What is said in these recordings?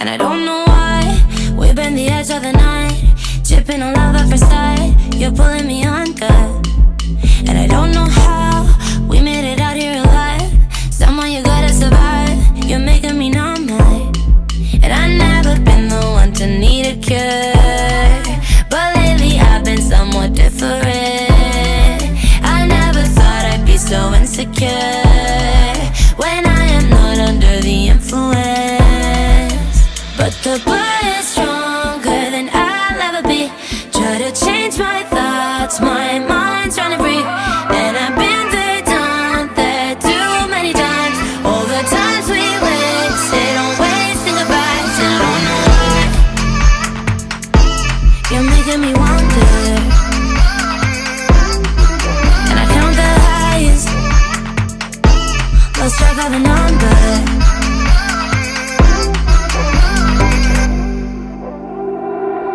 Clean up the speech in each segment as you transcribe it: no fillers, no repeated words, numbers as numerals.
And I don't know why we've been the edge of the night, dripping on love at first sight. You're pulling me under, and I don't know how we made it out here alive. Someone you gotta survive. You're making me numb, and I've never been the one to need a cure, but lately I've been somewhat different. I never thought I'd be so insecure when I am not under the influence. But the bar is stronger than I'll ever be. Try to change my thoughts, my mind's trying to breathe. And I've been there, done that too many times. All the times we wasted on wasting goodbyes. And I don't know why you're making me wonder, and I count the highs, lost track of the number.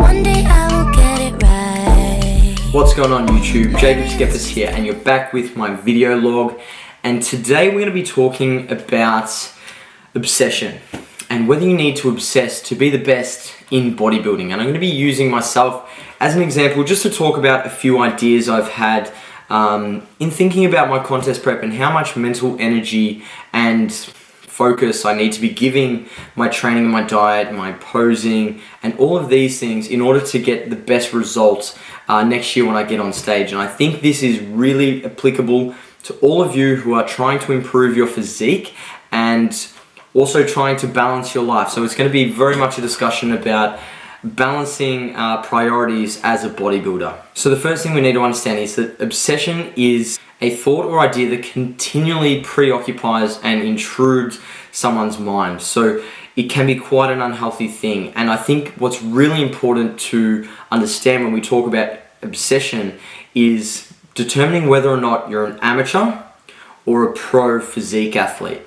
One day I will get it right. What's going on YouTube? JPS here, and you're back with my video log. And today we're going to be talking about obsession and whether you need to obsess to be the best in bodybuilding. And I'm going to be using myself as an example just to talk about a few ideas I've had in thinking about my contest prep and how much mental energy and focus I need to be giving my training and my diet, my posing, and all of these things in order to get the best results next year when I get on stage. And I think this is really applicable to all of you who are trying to improve your physique and also trying to balance your life. So it's going to be very much a discussion about balancing priorities as a bodybuilder. So the first thing we need to understand is that obsession is a thought or idea that continually preoccupies and intrudes someone's mind. So it can be quite an unhealthy thing. And I think what's really important to understand when we talk about obsession is determining whether or not you're an amateur or a pro physique athlete.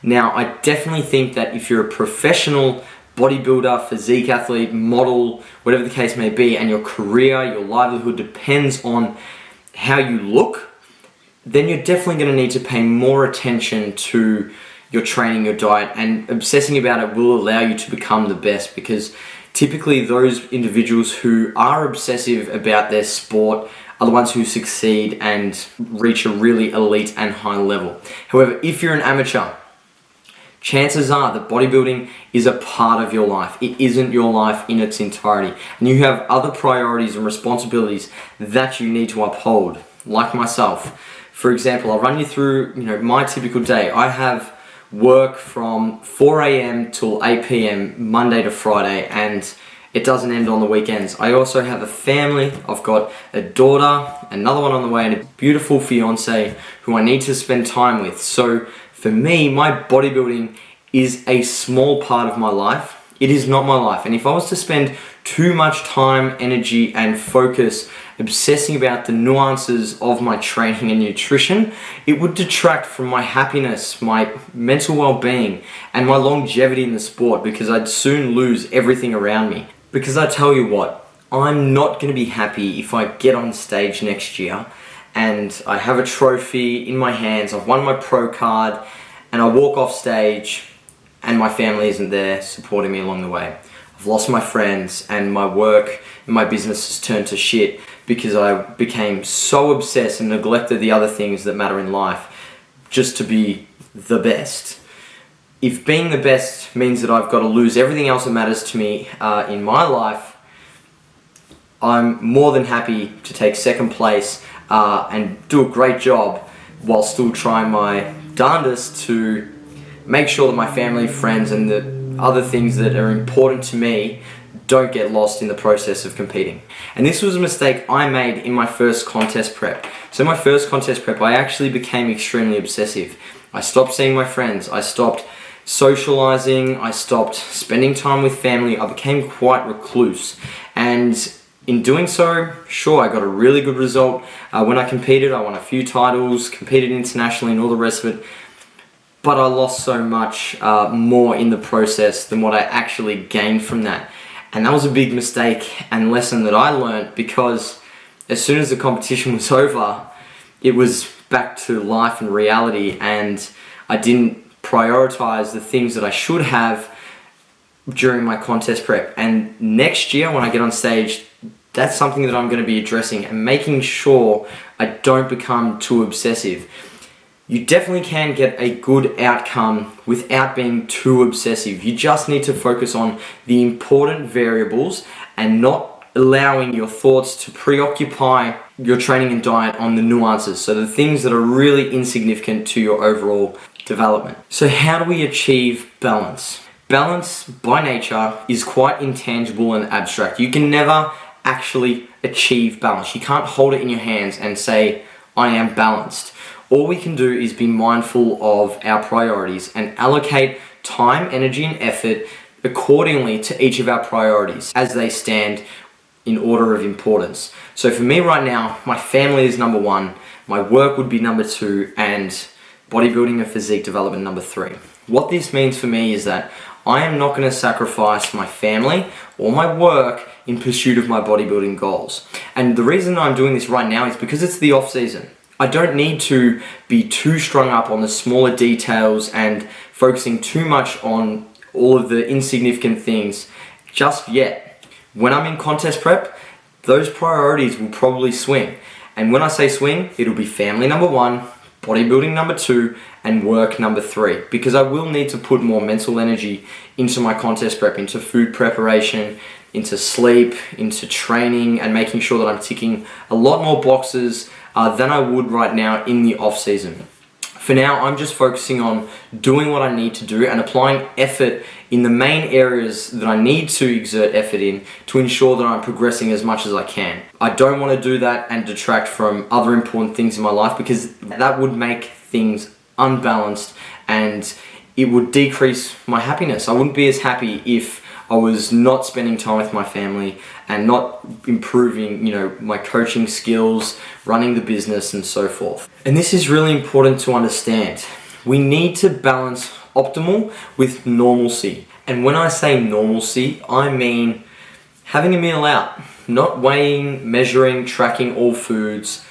Now, I definitely think that if you're a professional bodybuilder, physique athlete, model, whatever the case may be, and your career, your livelihood depends on how you look, then you're definitely going to need to pay more attention to your training, your diet, and obsessing about it will allow you to become the best, because typically those individuals who are obsessive about their sport are the ones who succeed and reach a really elite and high level. However, if you're an amateur, chances are that bodybuilding is a part of your life. It isn't your life in its entirety. And you have other priorities and responsibilities that you need to uphold, like myself. For example, I'll run you through my typical day. I have work from 4 a.m. till 8 p.m. Monday to Friday, and it doesn't end on the weekends. I also have a family. I've got a daughter, another one on the way, and a beautiful fiance who I need to spend time with. So for me, my bodybuilding is a small part of my life. It is not my life. And if I was to spend too much time, energy, and focus obsessing about the nuances of my training and nutrition, it would detract from my happiness, my mental well-being, and my longevity in the sport, because I'd soon lose everything around me. Because I tell you what, I'm not going to be happy if I get on stage next year and I have a trophy in my hands, I've won my pro card, and I walk off stage and my family isn't there supporting me along the way. I've lost my friends, and my work and my business has turned to shit because I became so obsessed and neglected the other things that matter in life just to be the best. If being the best means that I've got to lose everything else that matters to me in my life, I'm more than happy to take second place and do a great job while still trying my darndest to make sure that my family, friends, and the other things that are important to me don't get lost in the process of competing. And this was a mistake I made in my first contest prep. So my first contest prep, I actually became extremely obsessive. I stopped seeing my friends, I stopped socializing, I stopped spending time with family, I became quite recluse. And in doing so, sure, I got a really good result. When I competed, I won a few titles, competed internationally and all the rest of it. But I lost so much more in the process than what I actually gained from that. And that was a big mistake and lesson that I learned, because as soon as the competition was over, it was back to life and reality, and I didn't prioritize the things that I should have during my contest prep. And next year when I get on stage, that's something that I'm going to be addressing and making sure I don't become too obsessive. You definitely can get a good outcome without being too obsessive. You just need to focus on the important variables and not allowing your thoughts to preoccupy your training and diet on the nuances, so the things that are really insignificant to your overall development. So how do we achieve balance? Balance by nature is quite intangible and abstract. You can never actually achieve balance. You can't hold it in your hands and say, I am balanced. All we can do is be mindful of our priorities and allocate time, energy, and effort accordingly to each of our priorities as they stand in order of importance. So for me right now, my family is number one, my work would be number two, and bodybuilding and physique development number three. What this means for me is that I am not going to sacrifice my family or my work in pursuit of my bodybuilding goals. And the reason I'm doing this right now is because it's the off season. I don't need to be too strung up on the smaller details and focusing too much on all of the insignificant things just yet. When I'm in contest prep, those priorities will probably swing. And when I say swing, it'll be family number one, bodybuilding number two, and work number three. Because I will need to put more mental energy into my contest prep, into food preparation, into sleep, into training, and making sure that I'm ticking a lot more boxes than I would right now in the off season. For now, I'm just focusing on doing what I need to do and applying effort in the main areas that I need to exert effort in to ensure that I'm progressing as much as I can. I don't want to do that and detract from other important things in my life, because that would make things unbalanced and it would decrease my happiness. I wouldn't be as happy if I was not spending time with my family and not improving, my coaching skills, running the business, and so forth. And this is really important to understand. We need to balance optimal with normalcy. And when I say normalcy, I mean having a meal out, not weighing, measuring, tracking all foods,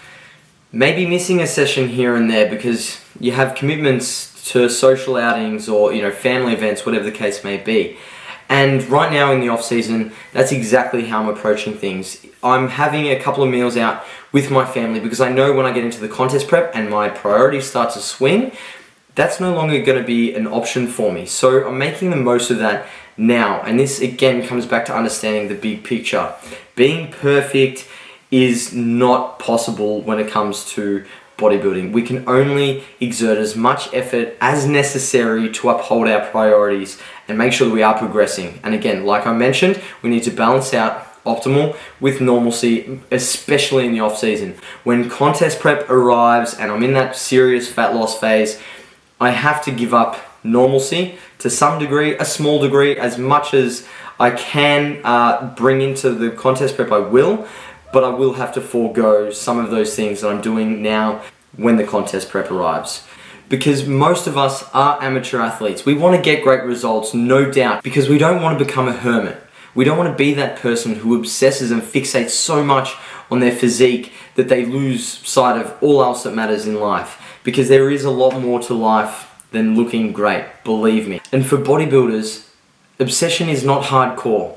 maybe missing a session here and there because you have commitments to social outings or, family events, whatever the case may be. And right now in the off season, that's exactly how I'm approaching things. I'm having a couple of meals out with my family because I know when I get into the contest prep and my priorities start to swing, that's no longer going to be an option for me. So I'm making the most of that now. And this again comes back to understanding the big picture. Being perfect is not possible when it comes to bodybuilding. We can only exert as much effort as necessary to uphold our priorities and make sure that we are progressing. And again, like I mentioned, we need to balance out optimal with normalcy, especially in the off season. When contest prep arrives and I'm in that serious fat loss phase, I have to give up normalcy to some degree, a small degree, as much as I can bring into the contest prep I will, but I will have to forego some of those things that I'm doing now when the contest prep arrives. Because most of us are amateur athletes. We want to get great results, no doubt, because we don't want to become a hermit. We don't want to be that person who obsesses and fixates so much on their physique that they lose sight of all else that matters in life. Because there is a lot more to life than looking great, believe me. And for bodybuilders, obsession is not hardcore.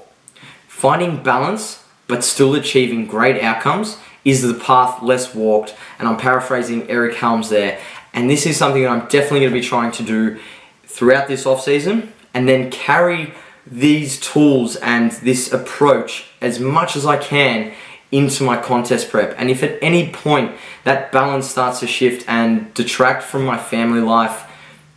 Finding balance, but still achieving great outcomes is the path less walked, and I'm paraphrasing Eric Helms there. And this is something that I'm definitely going to be trying to do throughout this off season, and then carry these tools and this approach as much as I can into my contest prep. And if at any point that balance starts to shift and detract from my family life,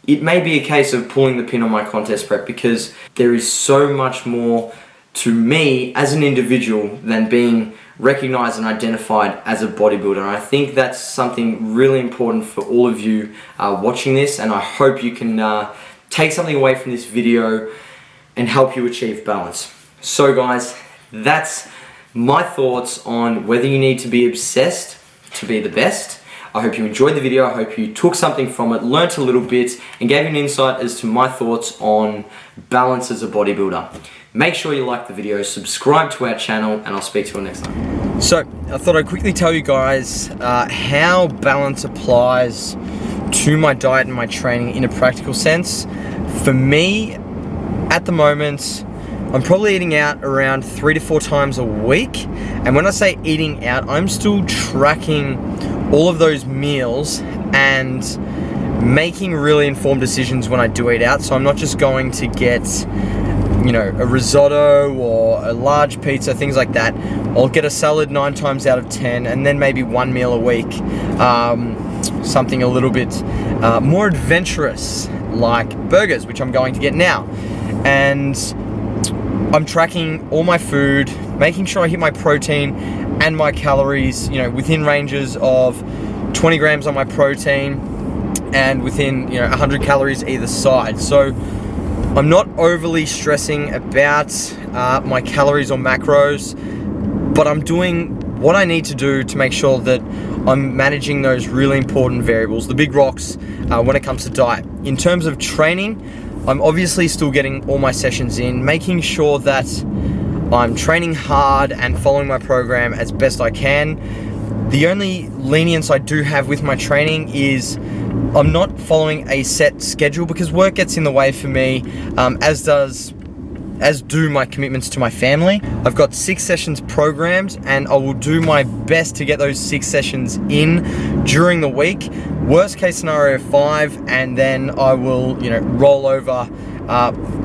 it may be a case of pulling the pin on my contest prep, because there is so much more to me as an individual than being recognized and identified as a bodybuilder. And I think that's something really important for all of you watching this, and I hope you can take something away from this video and help you achieve balance. So guys, that's my thoughts on whether you need to be obsessed to be the best. I hope you enjoyed the video. I hope you took something from it, learnt a little bit, and gave you an insight as to my thoughts on balance as a bodybuilder. Make sure you like the video, subscribe to our channel, and I'll speak to you next time. So, I thought I'd quickly tell you guys how balance applies to my diet and my training in a practical sense. For me, at the moment, I'm probably eating out around 3 to 4 times a week. And when I say eating out, I'm still tracking all of those meals and making really informed decisions when I do eat out. So I'm not just going to get, you know, a risotto or a large pizza, things like that. I'll get a salad 9 times out of 10, and then maybe one meal a week. Something a little bit more adventurous, like burgers, which I'm going to get now. And I'm tracking all my food, making sure I hit my protein and my calories, you know, within ranges of 20 grams on my protein and within, you know, 100 calories either side. So I'm not overly stressing about my calories or macros, but I'm doing what I need to do to make sure that I'm managing those really important variables, the big rocks, when it comes to diet. In terms of training, I'm obviously still getting all my sessions in, making sure that I'm training hard and following my program as best I can. The only lenience I do have with my training is I'm not following a set schedule because work gets in the way for me, as do my commitments to my family. I've got 6 sessions programmed, and I will do my best to get those 6 sessions in during the week. Worst case scenario 5, and then I will, you know, roll over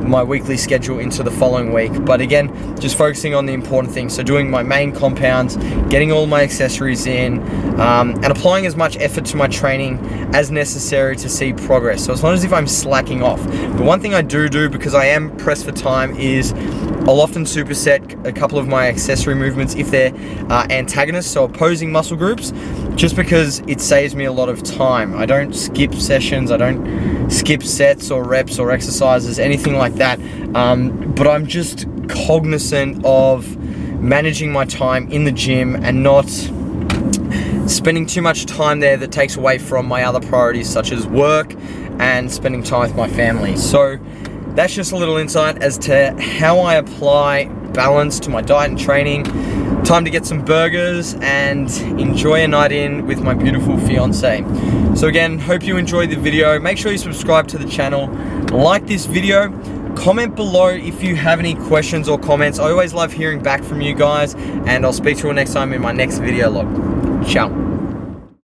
my weekly schedule into the following week. But again, just focusing on the important things. So doing my main compounds, getting all my accessories in, and applying as much effort to my training as necessary to see progress. So it's not as if I'm slacking off. But one thing I do because I am pressed for time is I'll often superset a couple of my accessory movements if they're antagonists, so opposing muscle groups, just because it saves me a lot of time. I don't skip sessions, I don't skip sets or reps or exercises, anything like that. But I'm just cognizant of managing my time in the gym and not spending too much time there that takes away from my other priorities such as work and spending time with my family. So that's just a little insight as to how I apply balance to my diet and training. Time to get some burgers and enjoy a night in with my beautiful fiance. So again, hope you enjoyed the video. Make sure you subscribe to the channel, like this video, comment below if you have any questions or comments. I always love hearing back from you guys, and I'll speak to you next time in my next video log. Ciao.